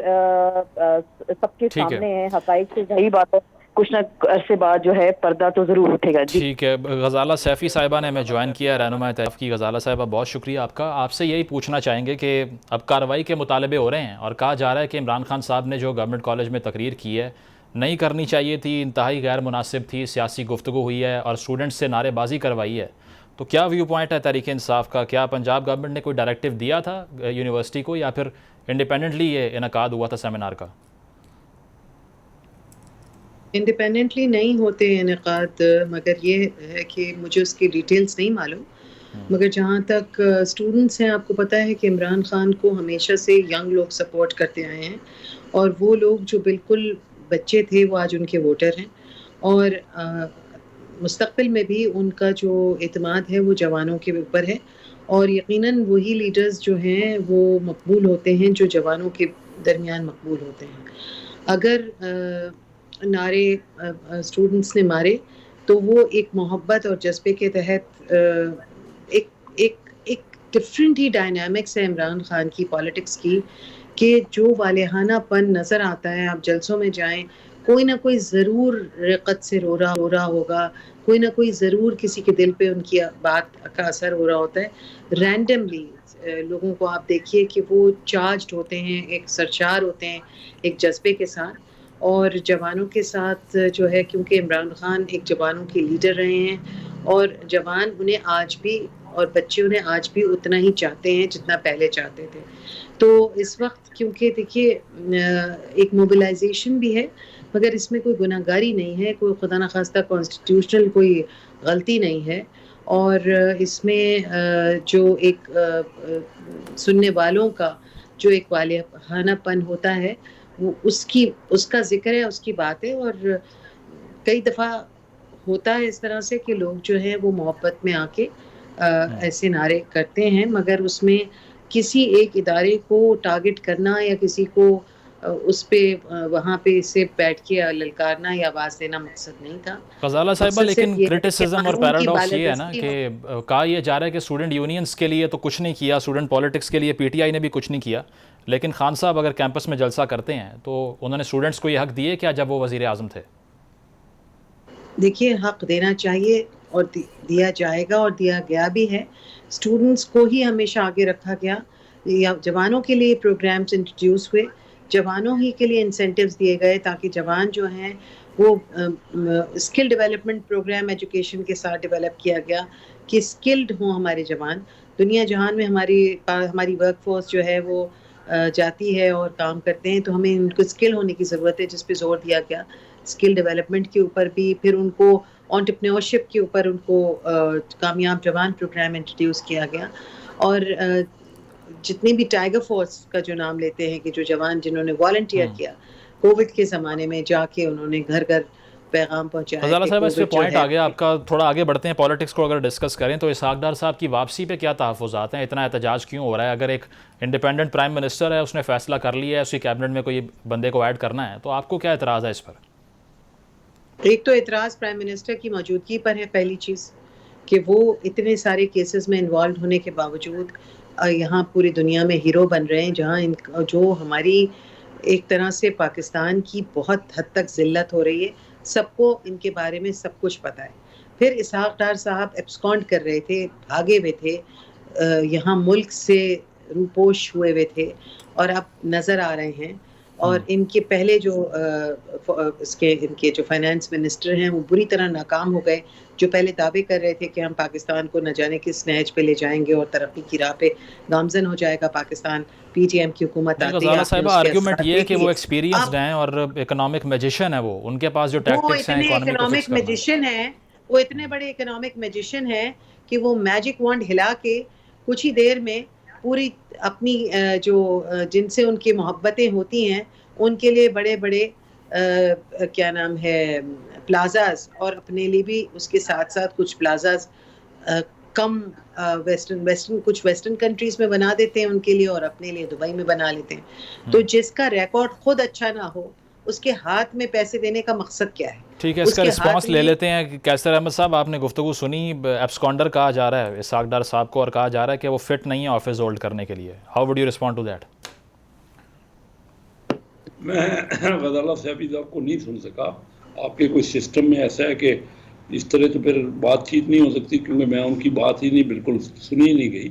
سب کے سامنے ہیں, حقائق سے ظاہری بات ہے کچھ نہ عرصے بعد جو ہے پردہ تو ضرور اٹھے گا. ٹھیک ہے, غزالہ سیفی صاحبہ نے ہمیں جوائن کیا, رہنما طیف کی. غزالہ صاحبہ بہت شکریہ آپ کا. آپ سے یہی پوچھنا چاہیں گے کہ اب کارروائی کے مطالبے ہو رہے ہیں اور کہا جا رہا ہے کہ عمران خان صاحب نے جو گورنمنٹ کالج میں تقریر کی ہے نہیں کرنی چاہیے تھی, انتہائی غیر مناسب تھی, سیاسی گفتگو ہوئی ہے اور اسٹوڈنٹس سے نعرے بازی کروائی ہے, تو کیا ویو پوائنٹ ہے تحریک انصاف کا؟ کیا پنجاب گورنمنٹ نے کوئی ڈائریکٹیو دیا تھا یونیورسٹی کو, یا پھر انڈیپینڈنٹلی یہ انعقاد ہوا تھا سیمینار کا؟ انڈیپینڈنٹلی نہیں ہوتے انعقاد, مگر یہ ہے کہ مجھے اس کی ڈیٹیلز نہیں معلوم, مگر جہاں تک اسٹوڈنٹس ہیں, آپ کو پتہ ہے کہ عمران خان کو ہمیشہ سے ینگ لوگ سپورٹ کرتے آئے ہیں, اور وہ لوگ جو بالکل بچے تھے وہ آج ان کے ووٹر ہیں, اور مستقبل میں بھی ان کا جو اعتماد ہے وہ جوانوں کے اوپر ہے, اور یقیناً وہی لیڈرز جو ہیں وہ مقبول ہوتے ہیں جو جوانوں کے درمیان مقبول ہوتے ہیں. اگر نعرے اسٹوڈنٹس نے مارے تو وہ ایک محبت اور جذبے کے تحت ایک ڈفرینٹ ہی ڈائنامکس ہے عمران خان کی پالیٹکس کی, کہ جو والہانہ پن نظر آتا ہے. آپ جلسوں میں جائیں, کوئی نہ کوئی ضرور رقت سے رو رہا ہوگا, کوئی نہ کوئی ضرور کسی کے دل پہ ان کی بات کا اثر ہو رہا ہوتا ہے. رینڈملی لوگوں کو آپ دیکھیے کہ وہ چارجڈ ہوتے ہیں, ایک سرشار ہوتے ہیں ایک جذبے کے ساتھ, اور جوانوں کے ساتھ جو ہے, کیونکہ عمران خان ایک جوانوں کے لیڈر رہے ہیں, اور جوان انہیں آج بھی اور بچے انہیں آج بھی اتنا ہی چاہتے ہیں جتنا پہلے چاہتے تھے. تو اس وقت کیونکہ دیکھیے ایک موبلائزیشن بھی ہے, مگر اس میں کوئی گناہ گاری نہیں ہے, کوئی خدا نخواستہ کانسٹیٹیوشنل کوئی غلطی نہیں ہے, اور اس میں جو ایک سننے والوں کا جو ایک والہانہ پن ہوتا ہے وہ اس کا ذکر ہے, اس کی بات ہے. اور کئی دفعہ ہوتا ہے اس طرح سے کہ لوگ جو ہیں وہ محبت میں آ کے ایسے نعرے کرتے ہیں, مگر اس میں کسی ایک ادارے کو ٹارگٹ کرنا یا کسی کو اس پہ وہاں پہ سے بیٹھ کے للکارنا یا آواز دینا مقصد نہیں تھا. غزالہ صاحبہ, لیکن کرٹیسزم اور پیراڈاکس یہ ہے نا کہ کہا یہ جا رہا ہے کہ اسٹوڈنٹ یونینز کے لیے تو کچھ نہیں کیا, اسٹوڈنٹ پالیٹکس کے لیے پی ٹی آئی نے بھی کچھ نہیں کیا, لیکن خان صاحب اگر کیمپس میں جلسہ کرتے ہیں تو انہوں نے اسٹوڈنٹس کو یہ حق دیے کیا جب وہ وزیر اعظم تھے؟ دیکھیے, حق دینا چاہیے اور دیا جائے گا اور دیا گیا بھی ہے. اسٹوڈنٹس کو ہی ہمیشہ آگے رکھا گیا, یا جوانوں کے لیے پروگرامز انٹروڈیوس ہوئے, جوانوں ہی کے لیے انسینٹیوز دیے گئے تاکہ جوان جو ہیں وہ اسکل ڈیولپمنٹ پروگرام ایجوکیشن کے ساتھ ڈیولپ کیا گیا کہ اسکلڈ ہوں ہمارے جوان. دنیا جہان میں ہماری ورک فورس جو ہے وہ جاتی ہے اور کام کرتے ہیں, تو ہمیں ان کو اسکل ہونے کی ضرورت ہے, جس پہ زور دیا گیا اسکل ڈیولپمنٹ کے اوپر بھی. پھر ان کو انٹرپرینیورشپ کے اوپر ان کو کامیاب جوان پروگرام انٹروڈیوس کیا گیا, اور جتنی بھی ٹائیگر فورس کا جو نام لیتے ہیں کہ جو جوان جنہوں نے والنٹیئر کیا کووڈ کے زمانے میں جا کے انہوں نے گھر گھر پیغام پہنچایا. غزالہ صاحب, اس پہ پوائنٹ آ گیا آپ کا, تھوڑا آگے بڑھتے ہیں. پالیٹکس کو اگر ڈسکس کریں تو اسحاق ڈار صاحب کی واپسی پہ کیا تحفظات ہیں؟ اتنا احتجاج کیوں ہو رہا ہے؟ اگر ایک انڈیپینڈنٹ پرائم منسٹر ہے, اس نے فیصلہ کر لیا ہے, اس کی کیبنٹ میں کوئی بندے کو ایڈ کرنا ہے, تو آپ کو کیا اعتراض ہے اس پر؟ ایک تو اعتراض پرائم منسٹر کی موجودگی پر ہے، پہلی چیز کہ وہ اتنے سارے کیسز میں انوالوڈ ہونے کے باوجود یہاں پوری دنیا میں ہیرو بن رہے ہیں، جہاں جو ہماری ایک طرح سے پاکستان کی بہت حد تک ذلت ہو رہی ہے، سب کو ان کے بارے میں سب کچھ پتہ ہے۔ پھر اسحاق ڈار صاحب ایبسکونڈ کر رہے تھے، بھاگے ہوئے تھے، یہاں ملک سے روپوش ہوئے ہوئے تھے، اور اب نظر آ رہے ہیں۔ اور ان کے پہلے جو ان کے جو فائنانس منسٹر ہیں وہ بری طرح ناکام ہو گئے، جو پہلے دعوے کر رہے تھے کہ ہم پاکستان کو نہ جانے کس نہج پہ لے جائیں گے اور ترقی کی راہ پہ گامزن ہو جائے گا پاکستان۔ پی ٹی ایم کی حکومت آتی ہے، غزالہ آپ نے صاحبہ اس کے آرگیومنٹ اثرات یہ ہے کہ دیکھ وہ لیے۔ ایکسپیرینسڈ ہیں اور اکنامک میجیشین ہے، وہ ان کے پاس جو ٹیکٹکس ہیں اتنے اکانومی کو فکس اکنامک کرنا۔ میجیشین ہیں، وہ اتنے بڑے اکنامک میجیشین ہیں کہ وہ میجک وانڈ ہلا کے کچھ ہی دیر میں پوری اپنی جو جن سے ان کی محبتیں ہوتی ہیں ان کے لیے بڑے بڑے کیا نام ہے پلازاز، اور اپنے لیے بھی اس کے ساتھ ساتھ کچھ پلازاز کم ویسٹرن کچھ ویسٹرن کنٹریز میں بنا دیتے ہیں ان کے لیے، اور اپنے لیے دبئی میں بنا لیتے ہیں۔ تو جس کا ریکارڈ خود اچھا نہ ہو، اس کے ہاتھ میں پیسے دینے کا مقصد کیا ہے؟ ٹھیک ہے، اس کا کے رسپانس ہاتھ لے میں لیتے ہیں۔ کیسر احمد صاحب، آپ نے گفتگو سنی، ایبسکونڈر کہا جا رہا ہے اسحاق ڈار صاحب کو، اور کہا جا رہا ہے کہ وہ فٹ نہیں ہے آفس ہولڈ کرنے کے لیے۔ How would you respond to that? میں غزالہ صاحب کو نہیں سن سکا۔ آپ کے کوئی سسٹم میں ایسا ہے کہ اس طرح تو پھر بات چیت نہیں ہو سکتی، کیونکہ میں ان کی بات ہی نہیں، بالکل سنی نہیں گئی۔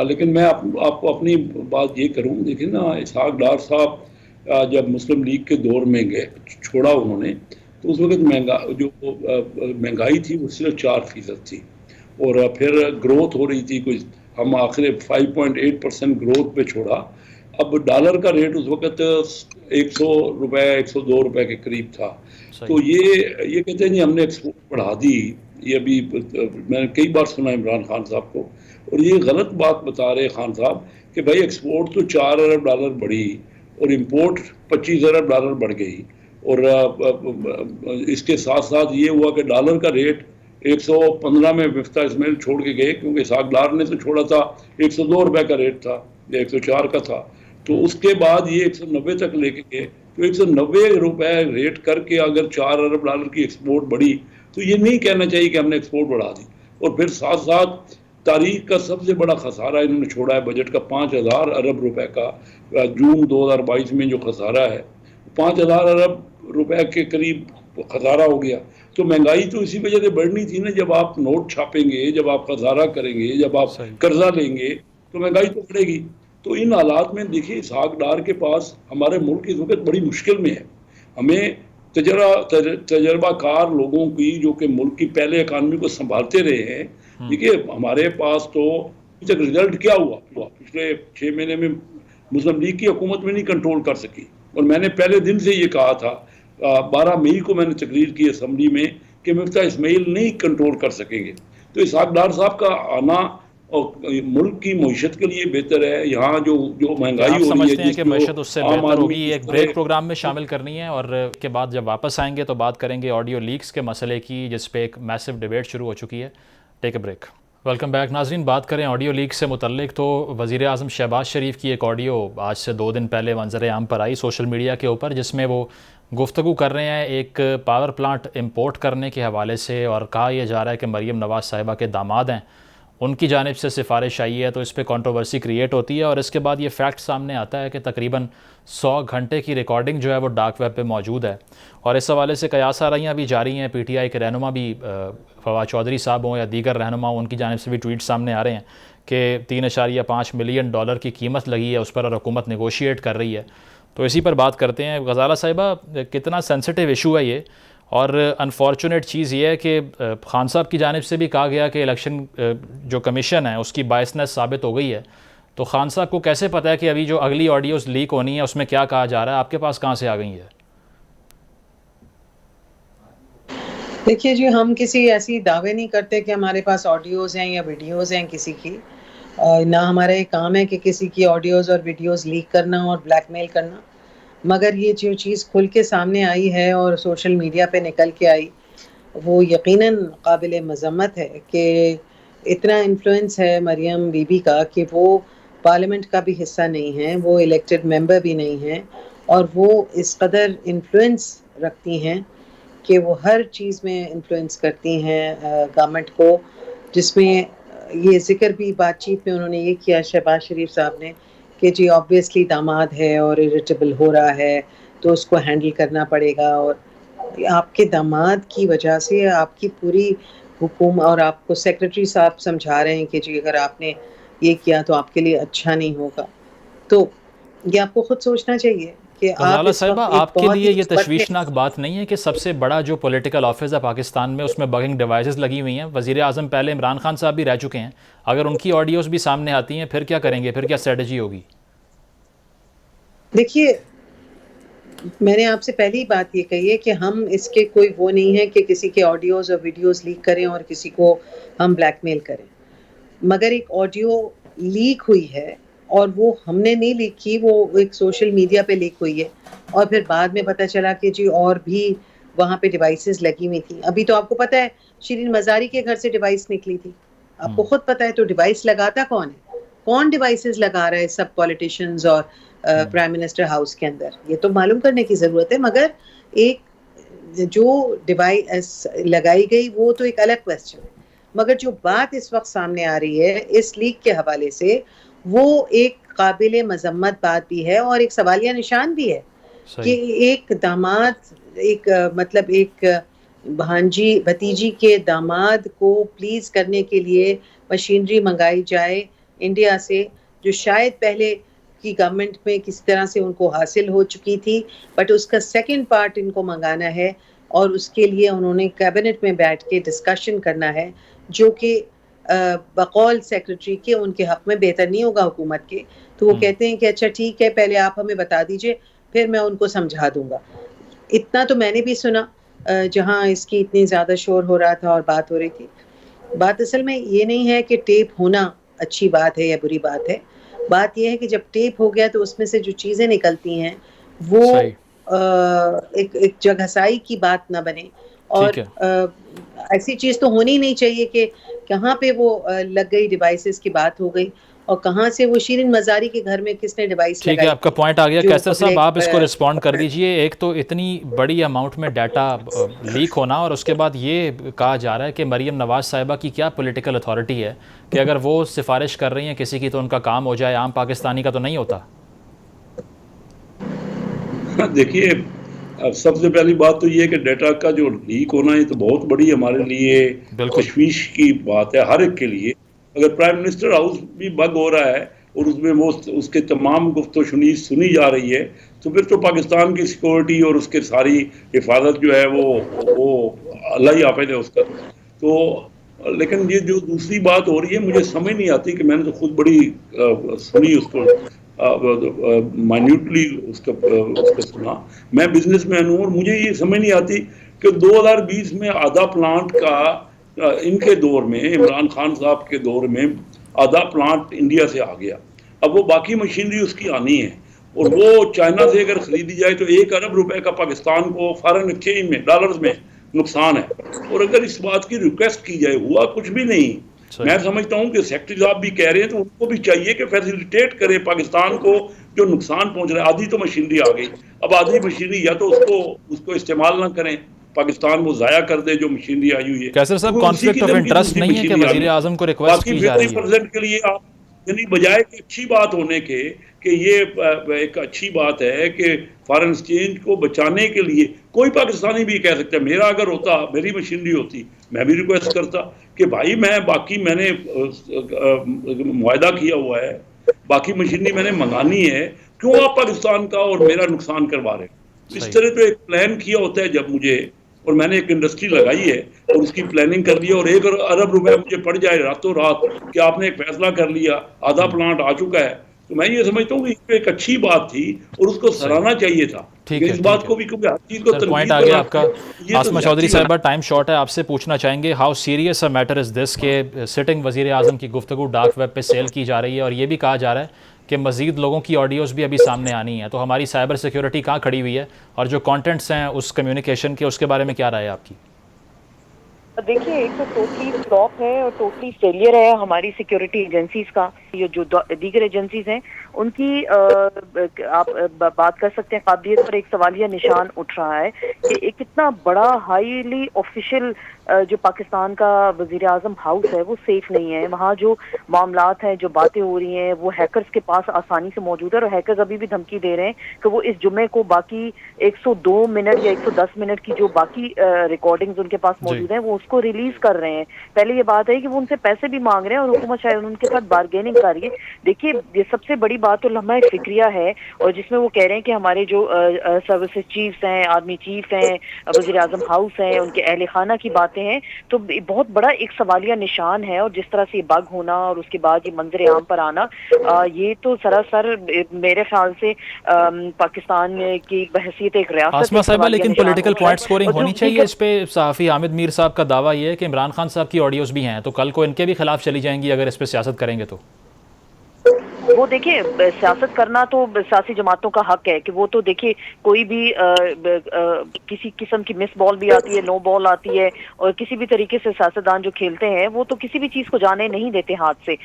لیکن میں آپ کو اپنی بات یہ کروں، دیکھیں نا، اسحاق ڈار صاحب جب مسلم لیگ کے دور میں گئے، چھوڑا انہوں نے، تو اس وقت مہنگائی تھی وہ صرف 4% تھی، اور پھر گروتھ ہو رہی تھی، کچھ ہم آخر 5.8% گروتھ پہ چھوڑا۔ اب ڈالر کا ریٹ اس وقت 100 روپے 102 روپے کے قریب تھا۔ تو یہ کہتے ہیں جی ہم نے ایکسپورٹ بڑھا دی۔ یہ ابھی میں نے کئی بار سنا عمران خان صاحب کو، اور یہ غلط بات بتا رہے خان صاحب کہ بھائی ایکسپورٹ تو 4 ارب ڈالر بڑھی اور امپورٹ 25 ارب ڈالر بڑھ گئی، اور اس کے ساتھ ساتھ یہ ہوا کہ ڈالر کا ریٹ 115 میں مفتاح اسماعیل چھوڑ کے گئے، کیونکہ اسحاق ڈار نے تو چھوڑا تھا 102 روپے کا ریٹ تھا یا 104 کا تھا، تو اس کے بعد یہ 190 تک لے کے گئے۔ تو 190 روپے ریٹ کر کے اگر 4 ارب ڈالر کی ایکسپورٹ بڑھی، تو یہ نہیں کہنا چاہیے کہ ہم نے ایکسپورٹ بڑھا دی۔ اور پھر ساتھ ساتھ تاریخ کا سب سے بڑا خسارہ انہوں نے چھوڑا ہے بجٹ کا، 5000 ارب روپے کا جون 2022 میں جو خسارہ ہے، 5000 ارب روپے کے قریب خسارہ ہو گیا۔ تو مہنگائی تو اسی وجہ سے بڑھنی تھی نا، جب آپ نوٹ چھاپیں گے، جب آپ خسارہ کریں گے، جب آپ قرضہ لیں گے تو مہنگائی تو بڑھے گی۔ تو ان حالات میں دیکھیے اسحاق ڈار کے پاس، ہمارے ملک اس وقت بڑی مشکل میں ہے، ہمیں تجربہ کار لوگوں کی جو کہ ملک کی پہلے اکانومی کو سنبھالتے رہے ہیں۔ دیکھیے ہمارے پاس تو ابھی تک رزلٹ کیا ہوا، پچھلے 6 مہینے میں مسلم لیگ کی حکومت میں نہیں کنٹرول کر سکی، اور میں نے پہلے دن سے یہ کہا تھا، 12 مئی کو میں نے تقریر کی اسمبلی میں کہ مفتاح اسماعیل نہیں کنٹرول کر سکیں گے۔ تو اسحاق ڈار صاحب کا آنا اور ملک کی معیشت کے لیے بہتر ہے۔ یہاں جو مہنگائی ہو رہی ہے، سمجھتے ہیں کہ معیشت اس سے بہتر ہوگی؟ ایک بریک پروگرام میں شامل کرنی ہے، اور کے بعد جب واپس آئیں گے تو بات کریں گے آڈیو لیکس کے مسئلے کی، جس پہ ایک میسو ڈیبیٹ شروع ہو چکی ہے۔ ٹیک اے بریک۔ ویلکم بیک ناظرین، بات کریں آڈیو لیک سے متعلق تو وزیر اعظم شہباز شریف کی ایک آڈیو آج سے 2 دن پہلے منظر عام پر آئی سوشل میڈیا کے اوپر، جس میں وہ گفتگو کر رہے ہیں ایک پاور پلانٹ امپورٹ کرنے کے حوالے سے، اور کہا یہ جا رہا ہے کہ مریم نواز صاحبہ کے داماد ہیں، ان کی جانب سے سفارش آئی ہے، تو اس پہ کنٹروورسی کریٹ ہوتی ہے، اور اس کے بعد یہ فیکٹ سامنے آتا ہے کہ تقریباً 100 گھنٹے کی ریکارڈنگ جو ہے وہ ڈارک ویب پہ موجود ہے، اور اس حوالے سے قیاس آرائیاں بھی جاری ہیں۔ پی ٹی آئی کے رہنما بھی فواد چودھری صاحب ہوں یا دیگر رہنما ہوں، ان کی جانب سے بھی ٹویٹ سامنے آ رہے ہیں کہ $3.5 ملین کی قیمت لگی ہے اس پر، اور حکومت نیگوشیٹ کر رہی ہے۔ تو اسی پر بات کرتے ہیں۔ غزالہ صاحبہ، کتنا سینسٹیو ایشو ہے یہ، اور انفارچونیٹ چیز یہ ہے کہ خان صاحب کی جانب سے بھی کہا گیا کہ الیکشن جو کمیشن ہے اس کی بائسنس ثابت ہو گئی ہے، تو خان صاحب کو کیسے پتہ ہے کہ ابھی جو اگلی آڈیوز لیک ہونی ہے اس میں کیا کہا جا رہا ہے؟ آپ کے پاس کہاں سے آ گئی ہے؟ دیکھیے جی، ہم کسی ایسی دعوے نہیں کرتے کہ ہمارے پاس آڈیوز ہیں یا ویڈیوز ہیں کسی کی، نہ ہمارا یہ کام ہے کہ کسی کی آڈیوز اور ویڈیوز لیک کرنا اور بلیک میل کرنا، مگر یہ جو چیز کھل کے سامنے آئی ہے اور سوشل میڈیا پہ نکل کے آئی، وہ یقیناً قابل مذمت ہے کہ اتنا انفلوئنس ہے مریم بی بی کا کہ وہ پارلیمنٹ کا بھی حصہ نہیں ہیں، وہ الیکٹڈ ممبر بھی نہیں ہیں، اور وہ اس قدر انفلوئنس رکھتی ہیں کہ وہ ہر چیز میں انفلوئنس کرتی ہیں گورنمنٹ کو، جس میں یہ ذکر بھی بات چیت میں انہوں نے یہ کیا شہباز شریف صاحب نے کہ جی آبویسلی داماد ہے اور اریٹیبل ہو رہا ہے تو اس کو ہینڈل کرنا پڑے گا، اور آپ کے داماد کی وجہ سے آپ کی پوری حکومت اور آپ کو سیکرٹری صاحب سمجھا رہے ہیں کہ جی اگر آپ نے یہ کیا تو آپ کے لیے اچھا نہیں ہوگا. تو یہ آپ کو خود سوچنا چاہیے کہ آپ غزالہ اس صاحبہ، وقت ایک آپ کے بہت لیے ہی یہ تشویشناک بات نہیں ہے کہ سب سے بڑا جو پولیٹیکل آفس ہے پاکستان میں اس میں بگنگ ڈیوائسز لگی ہوئی ہیں؟ وزیر اعظم پہلے عمران خان صاحب بھی رہ چکے ہیں، اگر ان کی آڈیوز بھی سامنے آتی ہیں پھر کیا کریں گے؟ پھر کیا اسٹریٹجی ہوگی؟ دیکھیے میں نے آپ سے پہلی بات یہ کہی ہے کہ ہم اس کے کوئی وہ نہیں ہے کہ کسی کے آڈیوز اور ویڈیوز لیک کریں اور کسی کو ہم بلیک میل کریں، مگر ایک آڈیو لیک ہوئی ہے اور وہ ہم نے نہیں لیک کی، وہ ایک سوشل میڈیا پہ لیک ہوئی ہے اور پھر بعد میں پتہ چلا کہ جی اور بھی وہاں پہ ڈیوائسز لگی ہوئی تھیں. ابھی تو آپ کو پتہ ہے شرین مزاری کے گھر سے ڈیوائس نکلی تھی، آپ کو خود پتہ ہے. تو ڈیوائس لگاتا کون ہے؟ کون ڈیوائسز لگا رہا ہے سب پولیٹیشینز اور پرائم منسٹر ہاؤس کے اندر؟ یہ تو معلوم کرنے کی ضرورت ہے. مگر ایک جو ڈیوائس لگائی گئی وہ تو ایک الگ کویسچن ہے، مگر جو بات اس وقت سامنے آ رہی ہے اس لیک کے حوالے سے وہ ایک قابل مذمت بات بھی ہے اور ایک سوالیہ نشان بھی ہے کہ ایک داماد ایک مطلب ایک بھانجی بھتیجی کے داماد کو پلیز کرنے کے لیے مشینری منگائی جائے انڈیا سے، جو شاید پہلے کی گورنمنٹ میں کسی طرح سے ان کو حاصل ہو چکی تھی، بٹ اس کا سیکنڈ پارٹ ان کو منگانا ہے اور اس کے لیے انہوں نے کیبنٹ میں بیٹھ کے ڈسکشن کرنا ہے، جو کہ بقول سیکرٹری کے ان کے حق میں بہتر نہیں ہوگا حکومت کے. تو وہ کہتے ہیں کہ اچھا ٹھیک ہے پہلے آپ ہمیں بتا دیجئے پھر میں ان کو سمجھا دوں گا. اتنا تو میں نے بھی سنا جہاں اس کی اتنی زیادہ شور ہو رہا تھا اور بات ہو رہی تھی. بات اصل میں یہ نہیں ہے کہ ٹیپ ہونا اچھی بات ہے یا بری بات ہے، بات یہ ہے کہ جب ٹیپ ہو گیا تو اس میں سے جو چیزیں نکلتی ہیں وہ ایک جگہسائی کی بات نہ بنے، اور ٹھیک ہے، ایسی چیز تو ہونی نہیں چاہیے کہ کہاں پہ وہ لگ گئی ڈیوائسز کی بات ہو گئی اور کہاں سے وہ شیرین مزاری کے گھر میں کس نے ڈیوائس ٹھیک ہے، لگائی آپ کا تھی پوائنٹ آ گیا. جو کیسر صاحب آپ اس کو رسپونڈ کر پبلک دیجئے. ایک تو اتنی بڑی اماؤنٹ میں ڈیٹا لیک ہونا، اور اس کے بعد یہ کہا جا رہا ہے کہ مریم نواز صاحبہ کی کیا پولیٹیکل اتھارٹی ہے کہ اگر وہ سفارش کر رہی ہیں کسی کی تو ان کا کام ہو جائے، عام پاکستانی کا تو نہیں ہوتا. دیکھیے سب سے پہلی بات تو یہ ہے کہ ڈیٹا کا جو لیک ہونا یہ تو بہت بڑی ہمارے لیے بالکل تشویش کی بات ہے ہر ایک کے لیے. اگر پرائم منسٹر ہاؤس بھی بگ ہو رہا ہے اور اس میں وہ اس کے تمام گفت و شنید سنی جا رہی ہے تو پھر تو پاکستان کی سیکورٹی اور اس کے ساری حفاظت جو ہے وہ اللہ ہی حافظ ہے اس کا. تو لیکن یہ جو دوسری بات ہو رہی ہے مجھے سمجھ نہیں آتی کہ میں نے تو خود بڑی سنی اس کو مائنیوٹلی اس کو سنا. میں بزنس مین ہوں اور مجھے یہ سمجھ نہیں آتی کہ 2020 میں آدھا پلانٹ کا ان کے دور میں عمران خان صاحب کے دور میں آدھا پلانٹ انڈیا سے آ گیا. اب وہ باقی مشینری اس کی آنی ہے اور وہ چائنا سے اگر خریدی جائے تو 1 ارب روپے کا پاکستان کو فارن ایکسچینج میں ڈالرز میں نقصان ہے. اور اگر اس بات کی ریکویسٹ کی جائے ہوا کچھ بھی نہیں. میں سمجھتا ہوں کہ سیکرٹری صاحب بھی کہہ رہے ہیں تو ان کو بھی چاہیے کہ فیسیلیٹیٹ کرے پاکستان کو جو نقصان پہنچ رہا ہے. آدھی تو مشینری آ گئی، اب آدھی مشینری یا تو اس کو استعمال نہ کریں، پاکستان وہ ضائع کر دے جو مشینری آئی ہوئی ہے. کیسر صاحب اسی کانفلکٹ کی آف دم کی انٹرسٹ دوسری نہیں ہے کہ مشینری آ وزیر گئی. اعظم کو ریکویسٹ باقی کی جا رہی ہے؟ 50% کے لیے آپ یعنی بجائے کہ اچھی بات ہونے کے کہ یہ ایک اچھی بات ہے کہ فارن ایکسچینج کو بچانے کے لیے کوئی پاکستانی بھی کہہ سکتا ہے میرا اگر ہوتا میری مشینری ہوتی میں بھی ریکویسٹ کرتا کہ بھائی میں نے معاہدہ کیا ہوا ہے، باقی مشینری میں نے منگانی ہے، کیوں آپ پاکستان کا اور میرا نقصان کروا رہے ہیں؟ اس طرح تو ایک پلان کیا ہوتا ہے جب مجھے اور میں نے ایک انڈسٹری لگائی ہے اور اس کی پلاننگ کر لی اور 1 ارب روپے مجھے پڑ جائے راتوں رات کہ آپ نے ایک فیصلہ کر لیا آدھا پلانٹ آ چکا ہے، تو میں یہ سمجھتا ہوں کہ یہ ایک اچھی بات تھی اور اس کو سراہنا چاہیے تھا. ٹھیک ہے، اس بات کو بھی کیونکہ ہر چیز کو سر پوائنٹ تنقید آ گیا آپ کا. یہ تو آسمہ چودھری زیادتی صاحبہ ٹائم شارٹ ہے، آپ سے پوچھنا چاہیں گے how serious a matter is this کہ سٹنگ وزیر اعظم کی گفتگو ڈارک ویب پہ سیل کی جا رہی ہے اور یہ بھی کہا جا رہا ہے کہ مزید لوگوں کی آڈیوز بھی ابھی سامنے آنی ہیں، تو ہماری سائبر سیکیورٹی کہاں کھڑی ہوئی ہے اور جو کانٹینٹس ہیں اس کمیونیکیشن کے اس کے بارے میں کیا رائے ہے آپ کی؟ دیکھیے ایک تو ٹوٹلی فلاپ ہے اور ٹوٹلی فیلئر ہے ہماری سیکیورٹی ایجنسیز کا یہ جو دیگر ایجنسیز ہیں ان کی آپ بات کر سکتے ہیں قابلیت پر ایک سوالیہ نشان اٹھ رہا ہے کہ ایک اتنا بڑا ہائیلی آفیشیل جو پاکستان کا وزیر اعظم ہاؤس ہے وہ سیف نہیں ہے. وہاں جو معاملات ہیں, جو باتیں ہو رہی ہیں, وہ ہیکرز کے پاس آسانی سے موجود ہے, اور ہیکرز ابھی بھی دھمکی دے رہے ہیں کہ وہ اس جمعے کو باقی 102 منٹ یا 110 منٹ کی جو باقی ریکارڈنگز ان کے پاس موجود ہیں وہ اس کو ریلیز کر رہے ہیں. پہلے یہ بات ہے کہ وہ ان سے پیسے بھی مانگ رہے ہیں اور حکومت شاید ان کے ساتھ بارگیننگ کر رہی ہے. دیکھیے یہ سب سے بڑی بات تو لمحہ فکریہ ہے, اور جس میں وہ کہہ رہے ہیں کہ ہمارے جو سروسز چیفز ہیں, آرمی چیف ہیں, وزیر اعظم ہاؤس ہیں, ان کے اہل خانہ کی باتیں ہیں, تو بہت بڑا ایک سوالیہ نشان ہے. اور جس طرح سے یہ بگ ہونا اور اس کے بعد یہ منظر عام پر آنا, یہ تو سراسر میرے خیال سے پاکستان کی بحیثیت ایک ریاست آسمہ صاحبہ, لیکن پولیٹیکل پوائنٹ سکورنگ ہونی چاہیے اس پہ. صحافی حامد میر صاحب کا دعویٰ یہ ہے کہ عمران خان صاحب کی آڈیوز بھی ہیں, تو کل کو ان کے بھی خلاف چلی جائیں گی اگر اس پہ سیاست کریں گے تو. وہ دیکھیے سیاست کرنا تو سیاسی جماعتوں کا حق ہے کہ وہ تو دیکھیے کوئی بھی کسی قسم کی مس بال بھی آتی ہے, نو بال آتی ہے, اور کسی بھی طریقے سے سیاستدان جو کھیلتے ہیں وہ تو کسی بھی چیز کو جانے نہیں دیتے ہاتھ سے,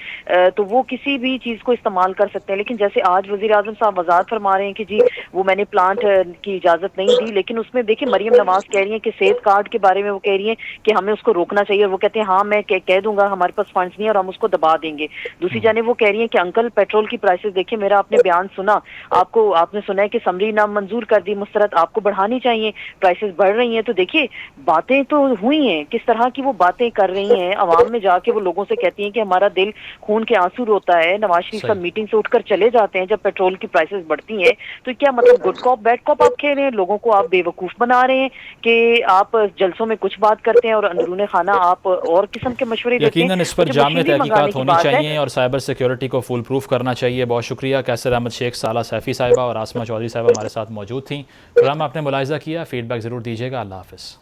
تو وہ کسی بھی چیز کو استعمال کر سکتے ہیں. لیکن جیسے آج وزیر اعظم صاحب وضاحت فرما رہے ہیں کہ جی وہ میں نے پلانٹ کی اجازت نہیں دی, لیکن اس میں دیکھیں مریم نواز کہہ رہی ہیں کہ صحت کارڈ کے بارے میں وہ کہہ رہی ہیں کہ ہمیں اس کو روکنا چاہیے, اور وہ کہتے ہیں ہاں میں کہہ دوں گا, ہمارے پاس فنڈز نہیں اور ہم اس کو دبا دیں گے. دوسری جانب وہ کہہ رہی ہیں کہ انکل پیٹرول کی پرائسز دیکھیں, میرا آپ نے بیان سنا, آپ نے سنا ہے کہ سمری نام منظور کر دی مسترد, آپ کو بڑھانی چاہیے, پرائسز بڑھ رہی ہیں. تو دیکھیے باتیں تو ہوئی ہیں, کس طرح کی وہ باتیں کر رہی ہیں, عوام میں جا کے وہ لوگوں سے کہتی ہیں کہ ہمارا دل خون کے آنسو روتا ہے. نواز شریف صاحب میٹنگ سے اٹھ کر چلے جاتے ہیں جب پیٹرول کی پرائسز بڑھتی ہیں. تو کیا مطلب گڈ کاپ بیڈ کاپ آپ کھیل رہے ہیں, لوگوں کو آپ بے وقوف بنا رہے ہیں کہ آپ جلسوں میں کچھ بات کرتے ہیں اور اندرون خانہ آپ اور قسم کے مشورے دیتے ہیں. یقیناً اس پر جامع تحقیقات ہونی چاہیے اور سائبر سیکیورٹی کو فول پروف کرنا چاہیے. بہت شکریہ. کیسر احمد شیخ, سالہ سیفی صاحبہ اور آسمہ چودھری صاحبہ ہمارے ساتھ موجود تھیں. پروگرام آپ نے ملاحظہ کیا, فیڈ بیک ضرور دیجیے گا. اللہ حافظ.